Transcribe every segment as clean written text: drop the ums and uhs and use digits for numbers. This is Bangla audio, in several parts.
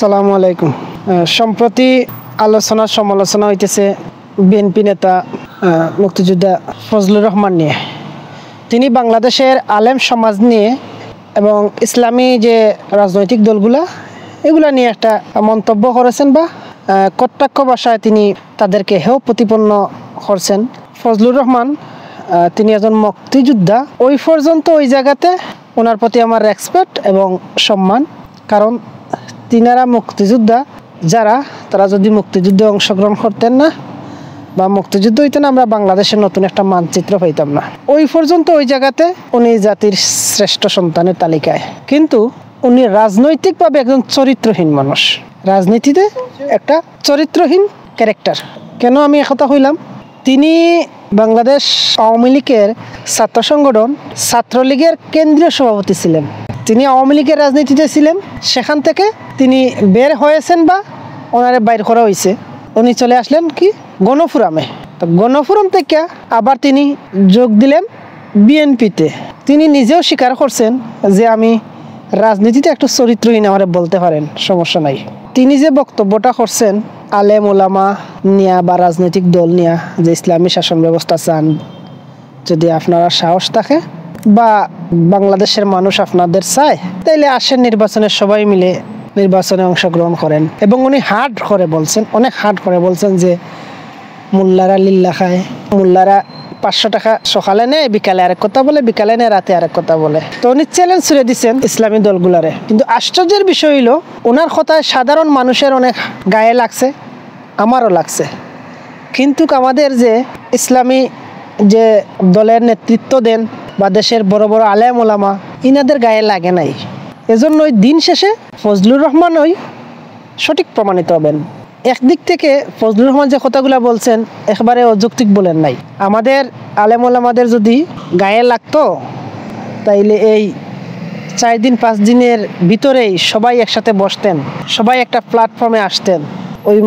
আসসালামু আলাইকুম। সম্প্রতি আলোচনা সমালোচনা হইতেছে বিএনপি নেতা মুক্তিযোদ্ধা ফজলুর রহমান নিয়ে। তিনি বাংলাদেশের আলেম সমাজ নিয়ে এবং ইসলামী যে রাজনৈতিক দলগুলা এগুলা নিয়ে একটা মন্তব্য করেছেন বা কটাক্ষ ভাষায় তিনি তাদেরকে হেয় প্রতিপন্ন করছেন। ফজলুর রহমান তিনি একজন মুক্তিযোদ্ধা, ওই পর্যন্ত ওই জায়গাতে ওনার প্রতি আমার রেসপেক্ট এবং সম্মান। কারণ তিনারা মুক্তিযোদ্ধা যারা, তারা যদি মুক্তিযুদ্ধে অংশগ্রহণ করতেন না বা মুক্তিযুদ্ধ হইতো না, আমরা বাংলাদেশের নতুন একটা মানচিত্র পাইতাম না। ওই পর্যন্ত ওই জায়গাতে উনি জাতির শ্রেষ্ঠ সন্তানের তালিকায়, কিন্তু উনি রাজনৈতিকভাবে একজন চরিত্রহীন মানুষ, রাজনীতিতে একটা চরিত্রহীন ক্যারেক্টার। কেন আমি একথা হইলাম? তিনি বাংলাদেশ আওয়ামী লীগের ছাত্র সংগঠন ছাত্রলীগের কেন্দ্রীয় সভাপতি ছিলেন। তিনি আওয়ামী লীগের রাজনীতিতে ছিলেন, সেখান থেকে তিনি বের হয়েছেন বা ওনারে বাইর করা হয়েছে। উনি চলে আসলেন কি গণফোরামে। তো গণফোরাম থেকে আবার তিনি যোগ দিলেন বিএনপিতে। তিনি নিজেও স্বীকার করছেন যে আমি রাজনীতিতে একটু চরিত্রহীন, আমারে বলতে পারেন, সমস্যা নাই। তিনি যে বক্তব্যটা করছেন আলেম ওলামা নিয়া বা রাজনৈতিক দল নিয়া, যে ইসলামী শাসন ব্যবস্থা চান, যদি আপনারা সাহস থাকে বা বাংলাদেশের মানুষ আপনাদের চায়, তাইলে আসেন নির্বাচনে, সবাই মিলে নির্বাচনে অংশগ্রহণ করেন। এবং উনি হার্ড করে বলছেন, অনেক হার্ড করে বলছেন যে মোল্লারা লিল্লা খায়, মোল্লারা 500 টাকা সকালে নেয়, বিকালে আরেক কথা বলে, বিকালে নেয়, রাতে আরেক কথা বলে। তো উনি চ্যালেঞ্জ ছুড়ে দিচ্ছেন ইসলামী দলগুলারে। কিন্তু আশ্চর্যের বিষয় হইল ওনার কথায় সাধারণ মানুষের অনেক গায়ে লাগছে, আমারও লাগছে। কিন্তু আমাদের যে ইসলামী যে দলের নেতৃত্ব দেন বা দেশের বড় বড় আলেম ওলামা, ইনাদের গায়ে লাগে নাই। এজন্যই দিন শেষে ফজলুর রহমানই সঠিক প্রমাণিত হবেন। একদিক থেকে ফজলুর রহমান যে কথাগুলো বলছেন একেবারে অযৌক্তিক বলেন নাই। আমাদের আলেম ওলামাদের যদি গায়ে লাগতো, তাইলে এই 4 দিন 5 দিনের ভিতরেই সবাই একসাথে বসতেন, সবাই একটা প্ল্যাটফর্মে আসতেন, ওই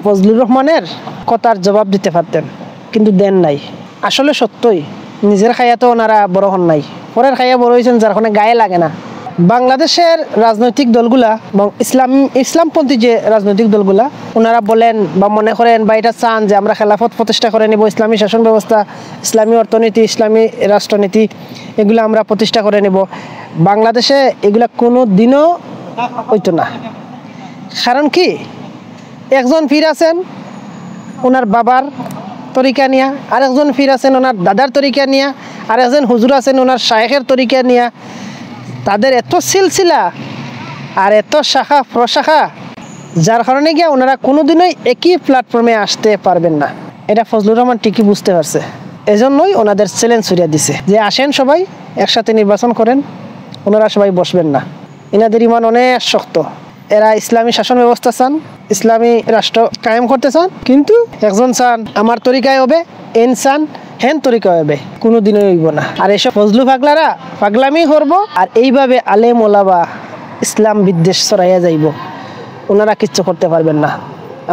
ফজলুর রহমানের কথার জবাব দিতে পারতেন। কিন্তু দেন নাই। আসলে সত্যই নিজের খাইয়া তো ওনারা বড় হন নাই, পরের খাইয়া বড় হয়েছেন, যার কারণে গায়ে লাগে না। বাংলাদেশের রাজনৈতিক দলগুলা এবং ইসলামপন্থী যে রাজনৈতিক দলগুলা, ওনারা বলেন বা মনে করেন বা এটা চান যে আমরা খেলাফত প্রতিষ্ঠা করে নেব, ইসলামী শাসন ব্যবস্থা, ইসলামী অর্থনীতি, ইসলামী রাষ্ট্রনীতি, এগুলো আমরা প্রতিষ্ঠা করে নেব। বাংলাদেশে এগুলা কোনো দিনও হইতো না। কারণ কি, একজন পীর আছেন ওনার বাবার তরিকা নিয়া, আরেকজন পীর আছেন ওনার দাদার তরিকা নিয়া, আর একজন হুজুর আছেন ওনার শায়েখের তরিকা নিয়া। তাদের এত সিলসিলা আর এত শাখা প্রশাখা, যার কারণে গিয়া ওনারা কোনোদিনই একই প্ল্যাটফর্মে আসতে পারবেন না। এটা ফজলুর রহমান ঠিকই বুঝতে পারছে। এজন্যই ওনাদের চ্যালেঞ্জ ছড়িয়ে দিছে যে আসেন সবাই একসাথে নির্বাচন করেন, ওনারা সবাই বসবেন না। এনাদের ইমান অনেক শক্ত, এরা ইসলামী শাসন ব্যবস্থা চান, ইসলামী রাষ্ট্র কায়েম করতে চান, কিন্তু একজন চান আমার তরিকায় হবে, এন চান হেন তরিকায় হবে, কোনোদিনই হইব না। আর এসব ফজলু পাগলারা পাগলামি করবো, আর এইভাবে আলেম ওলামা ইসলাম বিদ্বেষ ছড়াইয়া যাইব, ওনারা কিচ্ছু করতে পারবেন না।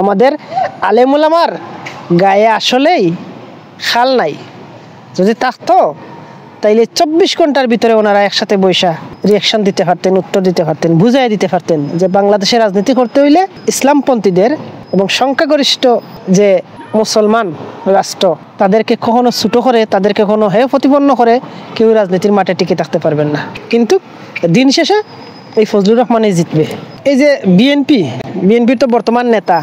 আমাদের আলেম ওলামার গায়ে আসলেই খাল নাই। যদি থাকতো তাইলে 24 ঘন্টার ভিতরে ওনারা একসাথে বৈশা রিয়াকশন দিতে পারতেন, উত্তর দিতে পারতেন, বুঝাই দিতে পারতেন যে বাংলাদেশে রাজনীতি করতে হইলে ইসলামপন্থীদের এবং সংখ্যাগরিষ্ঠ যে মুসলমান রাষ্ট্র, তাদেরকে কখনো ছোট করে, তাদেরকে কখনো হেয় প্রতিপন্ন করে কেউ রাজনীতির মাঠে টিকে থাকতে পারবেন না। কিন্তু দিন শেষে এই ফজলুর রহমানই জিতবে। এই যে বিএনপির তো বর্তমান নেতা,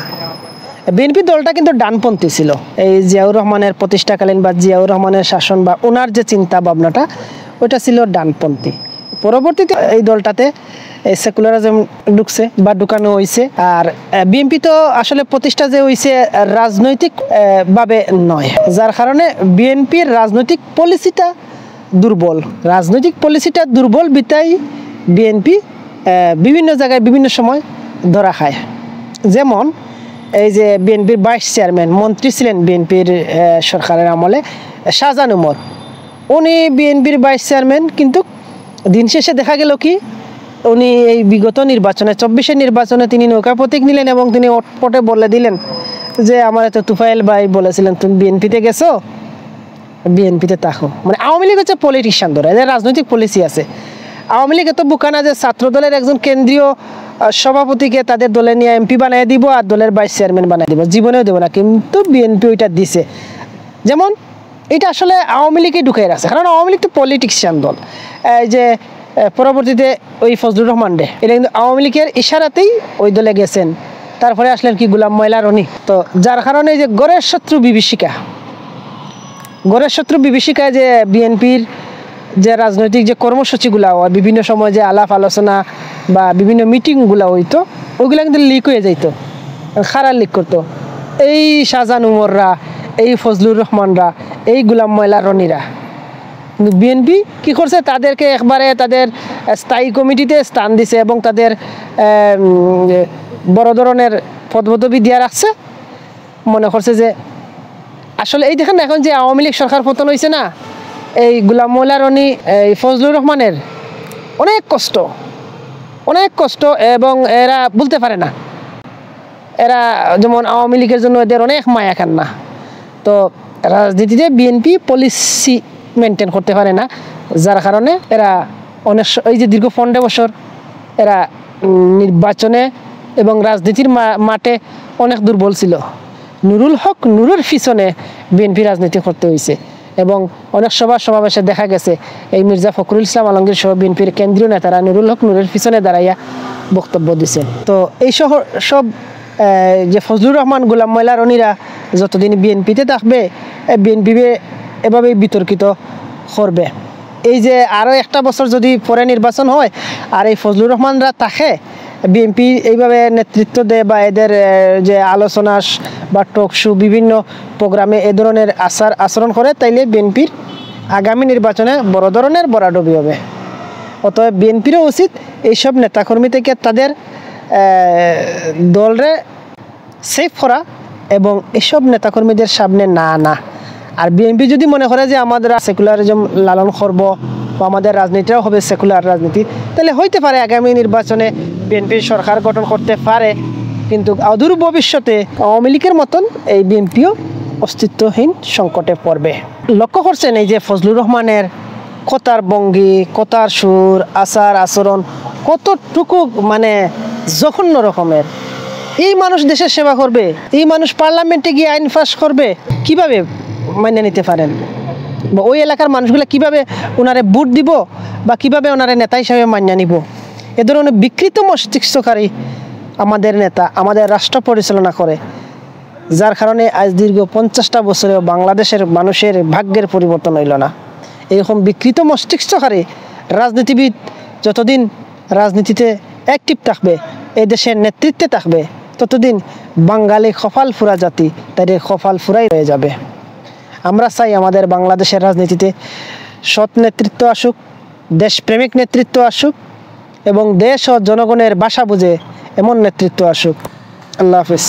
বিএনপি দলটা কিন্তু ডানপন্থী ছিল। এই জিয়াউর রহমানের প্রতিষ্ঠাকালীন বা জিয়াউর রহমানের শাসন বা ওনার যে চিন্তা ভাবনাটা, ওইটা ছিল ডানপন্থী। পরবর্তীতে এই দলটাতে সেকুলারিজম ঢুকছে বা ঢুকানো হয়েছে। আর বিএনপি তো আসলে প্রতিষ্ঠা যে হয়েছে রাজনৈতিক ভাবে নয়, যার কারণে বিএনপির রাজনৈতিক পলিসিটা দুর্বল বিতাই বিএনপি বিভিন্ন জায়গায় বিভিন্ন সময় ধরা খায়। যেমন এই যে বিএনপির ভাইস চেয়ারম্যান, মন্ত্রী ছিলেন বিএনপির সরকারের আমলে শাহজাহান ওমর, উনি বিএনপির ভাইস চেয়ারম্যান, কিন্তু দিন শেষে দেখা গেল কি উনি এই বিগত নির্বাচনে 24-এর নির্বাচনে তিনি নৌকা প্রতীক নিলেন এবং তিনি ওটপটে বলে দিলেন যে আমার এত তুফাইল ভাই বলেছিলেন তুমি বিএনপিতে গেছো, বিএনপিতে থাকো। মানে আওয়ামী লীগ হচ্ছে পলিটিশিয়ান, ধরে এদের রাজনৈতিক পলিসি আছে। আওয়ামী লীগ এত বুকানা যে ছাত্রদলের একজন কেন্দ্রীয় সভাপতিকে তাদের দলে নিয়ে এমপি বানিয়ে দিব আর দলের ভাইস চেয়ারম্যান বানিয়ে দিব, জীবনেও দেবো না। কিন্তু বিএনপি ওইটা দিছে। যেমন এটা আসলে আওয়ামী লীগই ঢুকে রাখছে, কারণ আওয়ামী লীগ তো পলিটিক্সিয়ান দল। এই যে পরবর্তীতে ওই ফজলুর রহমান ডে, এটা কিন্তু আওয়ামী লীগের ইশারাতেই ওই দলে গেছেন। তারপরে আসলেন কি গোলাম ময়লা রনি। তো যার কারণে যে গড়ের শত্রু বিভীষিকায় যে বিএনপির যে রাজনৈতিক যে কর্মসূচিগুলা হয়, বিভিন্ন সময় যে আলাপ আলোচনা বা বিভিন্ন মিটিংগুলা হইতো, ওইগুলা কিন্তু লিক হয়ে যাইতো, খারাপ লিক করতো। এই শাহজাহান উমররা, এই ফজলুর রহমানরা, এই গোলাম ময়লা রনিরা। কিন্তু বিএনপি কি করছে, তাদেরকে একবারে তাদের স্থায়ী কমিটিতে স্থান দিছে এবং তাদের বড় ধরনের পদপদবি দিয়ে রাখছে। মনে করছে যে আসলে এই দেখেন এখন যে আওয়ামী লীগ সরকার পতন হয়েছে না, এই গোলাম ময়লা রনি, এই ফজলুর রহমানের অনেক কষ্ট এবং এরা বলতে পারে না। এরা যেমন আওয়ামী লীগের জন্য এদের অনেক মায়া কান্না। তো রাজনীতিতে বিএনপি পলিসি মেনটেন করতে পারে না, যার কারণে এরা অনেক এই যে দীর্ঘ 15 বছর এরা নির্বাচনে এবং রাজনীতির মাঠে অনেক দুর্বল ছিল। নুরুল হক নুরের পিছনে বিএনপি রাজনীতি করতে হয়েছে এবং অনেক সমাবেশে দেখা গেছে এই মির্জা ফখরুল ইসলাম আলমগীর সহ বিএনপির কেন্দ্রীয় নেতারা নুরুল হক নুরের পিছনে দাঁড়াইয়া বক্তব্য দিছে। তো এই সব যে ফজলুর রহমান, গোলাম ময়লা রনিরা যতদিন বিএনপিতে থাকবে, বিএনপি এভাবেই বিতর্কিত করবে। এই যে আরও একটা বছর যদি পরে নির্বাচন হয় আর এই ফজলুর রহমানরা থাকে, বিএনপি এইভাবে নেতৃত্ব দেয় বা এদের যে আলোচনা বা টক শো বিভিন্ন প্রোগ্রামে এ ধরনের আচরণ করে, তাইলে বিএনপির আগামী নির্বাচনে বড় ধরনের বরাডবি হবে। অতএব বিএনপিরও উচিত এইসব নেতাকর্মী থেকে তাদের দলরে সেফ করা এবং এসব নেতাকর্মীদের সামনে না আনা। আর বিএনপি যদি মনে করে যে আমাদের সেকুলারিজম লালন করব বা আমাদের রাজনীতিটাও হবে সেকুলার রাজনীতি, তাহলে হইতে পারে আগামী নির্বাচনে বিএনপির সরকার গঠন করতে পারে। কিন্তু অদূর ভবিষ্যতে আওয়ামী লীগের মতন এই বিএনপিও অস্তিত্বহীন সংকটে পড়বে। লক্ষ্য করছেন এই যে ফজলুর রহমানের কথার ভঙ্গি, কথার সুর, আচার আচরণ কতটুকু মানে জঘন্য রকমের। এই মানুষ দেশের সেবা করবে, এই মানুষ পার্লামেন্টে গিয়ে আইন পাস করবে, কিভাবে মানিয়ে নিতে পারেন? বা ওই এলাকার মানুষগুলো কিভাবে ওনারে ভোট দিব বা কিভাবে ওনারে নেতা হিসাবে মানিয়ে নিব? এ ধরনের বিকৃত মস্তিষ্ককারী আমাদের নেতা আমাদের রাষ্ট্র পরিচালনা করে, যার কারণে আজ দীর্ঘ 50টা বছরেও বাংলাদেশের মানুষের ভাগ্যের পরিবর্তন হইল না। এরকম বিকৃত মস্তিষ্ককারী রাজনীতিবিদ যতদিন রাজনীতিতে অ্যাক্টিভ থাকবে, এই দেশের নেতৃত্বে থাকবে, ততদিন বাঙালি কপাল ফুরা জাতি তাদের কপাল ফুরাই রয়ে যাবে। আমরা চাই আমাদের বাংলাদেশের রাজনীতিতে সৎ নেতৃত্ব আসুক, দেশপ্রেমিক নেতৃত্ব আসুক এবং দেশ ও জনগণের ভাষা বুঝে এমন নেতৃত্ব আসুক। আল্লাহ হাফিজ।